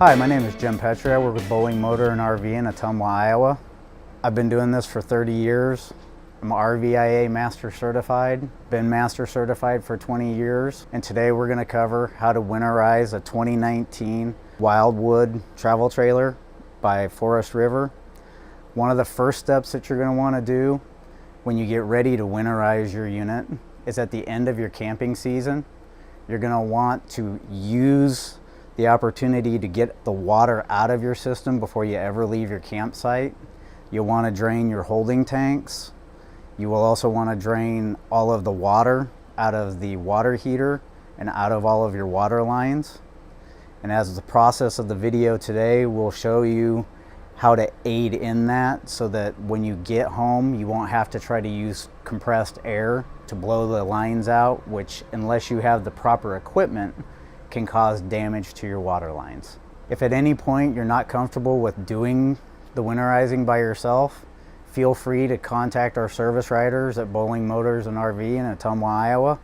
Hi, my name is Jim Pettry. I work with Bowling Motor and RV in Ottumwa, Iowa. I've been doing this for 30 years. I'm RVIA Master Certified, been Master Certified for 20 years, and today we're going to cover how to winterize a 2019 Wildwood travel trailer by Forest River. One of the first steps that you're going to want to do when you get ready to winterize your unit is at the end of your camping season. You're going to want to use the opportunity to get the water out of your system before you ever leave your campsite. You'll want to drain your holding tanks. You will also want to drain all of the water out of the water heater and out of all of your water lines. And as the process of the video today, we'll show you how to aid in that so that when you get home, you won't have to try to use compressed air to blow the lines out, which, unless you have the proper equipment, can cause damage to your water lines. If at any point you're not comfortable with doing the winterizing by yourself, feel free to contact our service writers at Bowling Motors and RV in Ottumwa, Iowa.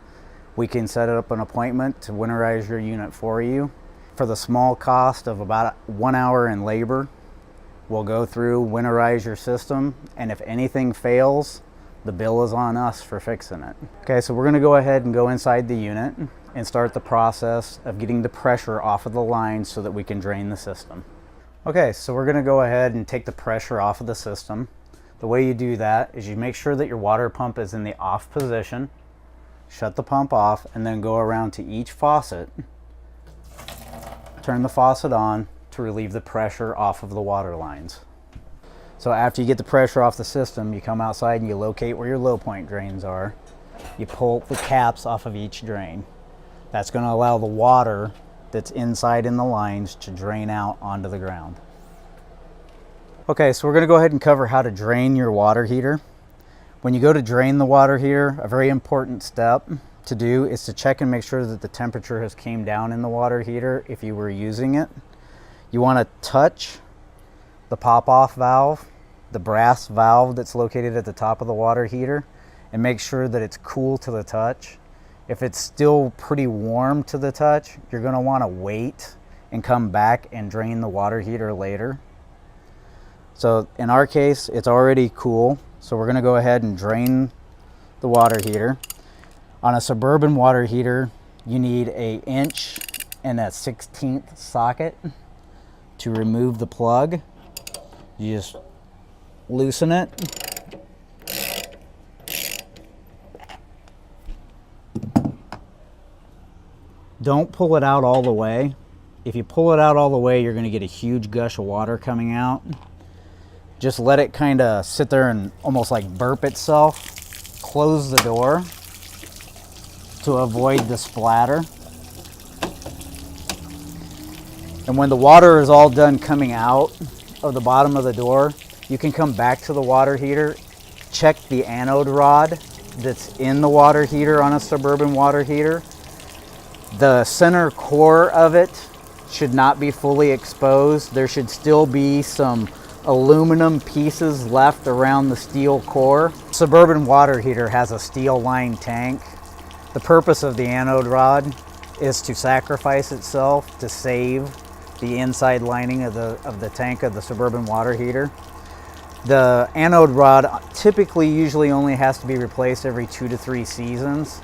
We can set up an appointment to winterize your unit for you. For the small cost of about 1 hour in labor, we'll go through, winterize your system, and if anything fails, the bill is on us for fixing it. Okay, so we're gonna go ahead and go inside the unit and start the process of getting the pressure off of the line so that we can drain the system. Okay, so we're gonna go ahead and take the pressure off of the system. The way you do that is you make sure that your water pump is in the off position, shut the pump off, and then go around to each faucet, turn the faucet on to relieve the pressure off of the water lines. So after you get the pressure off the system, you come outside and you locate where your low point drains are. You pull the caps off of each drain. That's going to allow the water that's inside in the lines to drain out onto the ground. Okay, so we're going to go ahead and cover how to drain your water heater. When you go to drain the water heater, a very important step to do is to check and make sure that the temperature has came down in the water heater if you were using it. You want to touch the pop-off valve, the brass valve that's located at the top of the water heater, and make sure that it's cool to the touch. If it's still pretty warm to the touch, you're going to want to wait and come back and drain the water heater later. So in our case, it's already cool, so we're going to go ahead and drain the water heater. On a Suburban water heater, you need an 1 1/16 inch socket to remove the plug. You just loosen it. Don't pull it out all the way. If you pull it out all the way, you're going to get a huge gush of water coming out. Just let it kind of sit there and almost like burp itself. Close the door to avoid the splatter. And when the water is all done coming out of the bottom of the door, you can come back to the water heater, check the anode rod that's in the water heater on a Suburban water heater. The center core of it should not be fully exposed. There should still be some aluminum pieces left around the steel core. Suburban water heater has a steel lined tank. The purpose of the anode rod is to sacrifice itself to save the inside lining of the tank of the Suburban water heater. The anode rod usually only has to be replaced every 2 to 3 seasons.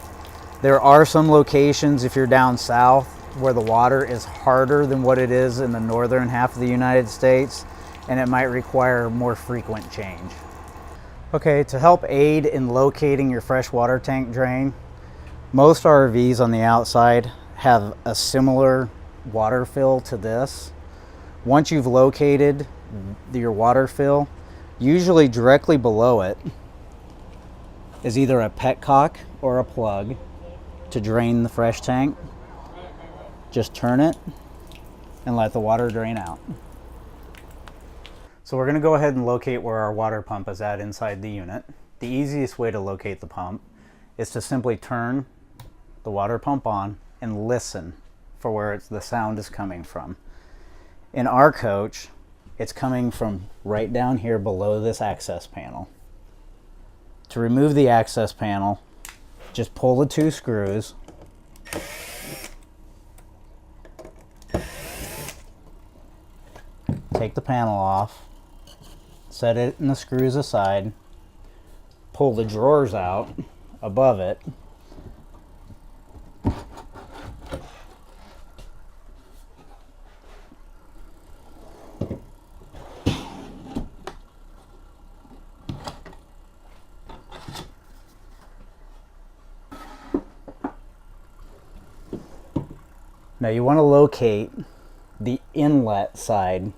There are some locations, if you're down south, where the water is harder than what it is in the northern half of the United States, and it might require more frequent change. Okay, to help aid in locating your freshwater tank drain, most RVs on the outside have a similar water fill to this. Once you've located your water fill, usually directly below it is either a petcock or a plug to drain the fresh tank. Just turn it and let the water drain out. So we're going to go ahead and locate where our water pump is at inside the unit. The easiest way to locate the pump is to simply turn the water pump on and listen for where the sound is coming from. In our coach, it's coming from right down here below this access panel. To remove the access panel, just pull the 2 screws take the panel off, set it in the screws aside, pull the drawers out above it, now you want to locate the inlet side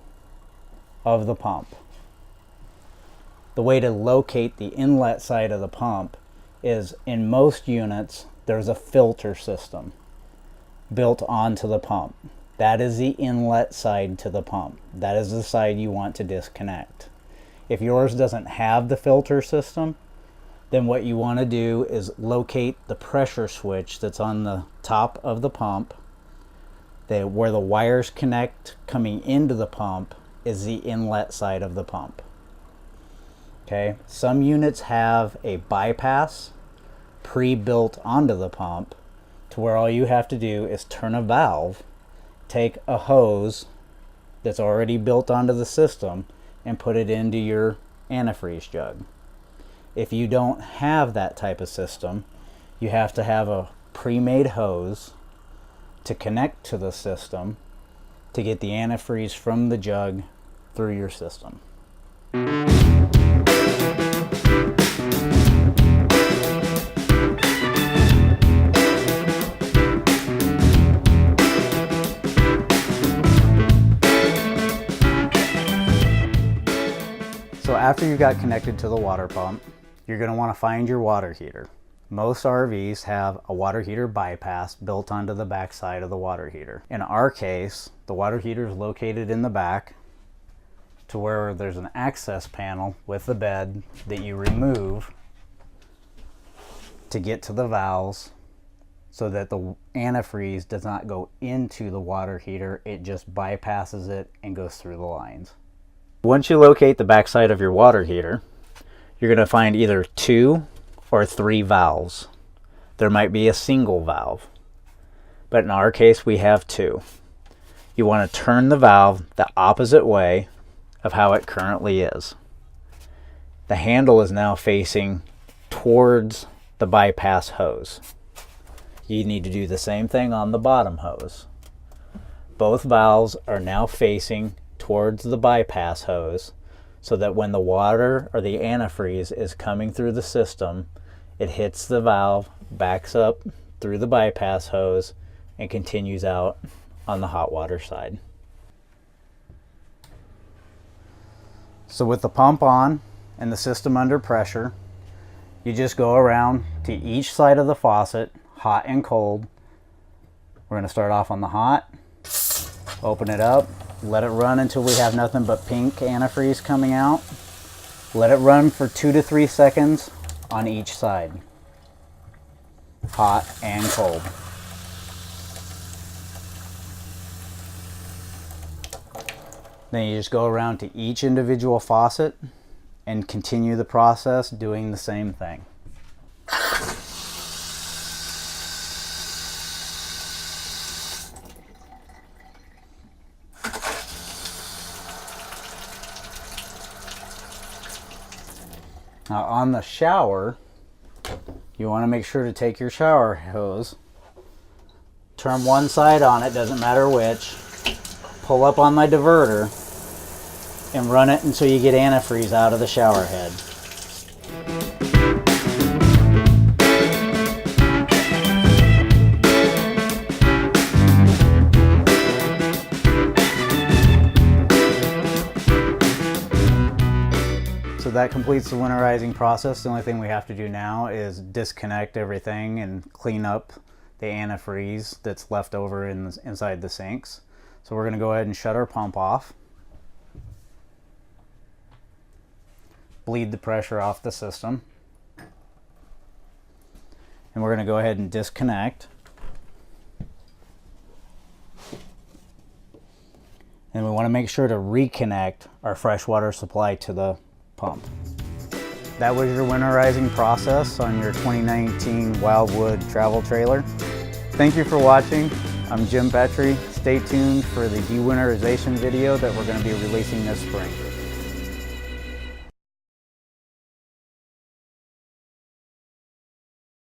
of the pump. The way to locate the inlet side of the pump is, in most units, there's a filter system built onto the pump. That is the inlet side to the pump. That is the side you want to disconnect. If yours doesn't have the filter system, then what you want to do is locate the pressure switch that's on the top of the pump. Where the wires connect coming into the pump is the inlet side of the pump. Okay, some units have a bypass pre-built onto the pump to where all you have to do is turn a valve, take a hose that's already built onto the system, and put it into your antifreeze jug. If you don't have that type of system, you have to have a pre-made hose to connect to the system to get the antifreeze from the jug through your system. So after you got connected to the water pump, you're going to want to find your water heater. Most RVs have a water heater bypass built onto the back side of the water heater. In our case, the water heater is located in the back to where there's an access panel with the bed that you remove to get to the valves so that the antifreeze does not go into the water heater. It just bypasses it and goes through the lines. Once you locate the back side of your water heater, you're going to find either 2 or 3 valves. There might be a single valve, but in our case we have 2. You want to turn the valve the opposite way of how it currently is. The handle is now facing towards the bypass hose. You need to do the same thing on the bottom hose. Both valves are now facing towards the bypass hose so that when the water or the antifreeze is coming through the system, it hits the valve, backs up through the bypass hose, and continues out on the hot water side. So with the pump on and the system under pressure, you just go around to each side of the faucet, hot and cold. We're going to start off on the hot, open it up, let it run until we have nothing but pink antifreeze coming out. Let it run for 2 to 3 seconds on each side, hot and cold. Then you just go around to each individual faucet and continue the process doing the same thing. Now on the shower, you want to make sure to take your shower hose, turn one side on it, doesn't matter which, pull up on my diverter, and run it until you get antifreeze out of the shower head. So that completes the winterizing process. The only thing we have to do now is disconnect everything and clean up the antifreeze that's left over inside the sinks. So we're going to go ahead and shut our pump off, bleed the pressure off the system, and we're going to go ahead and disconnect. And we want to make sure to reconnect our freshwater supply to the pump. That was your winterizing process on your 2019 Wildwood travel trailer. Thank you for watching. I'm Jim Pettry. stay tuned for the dewinterization video that we're going to be releasing this spring.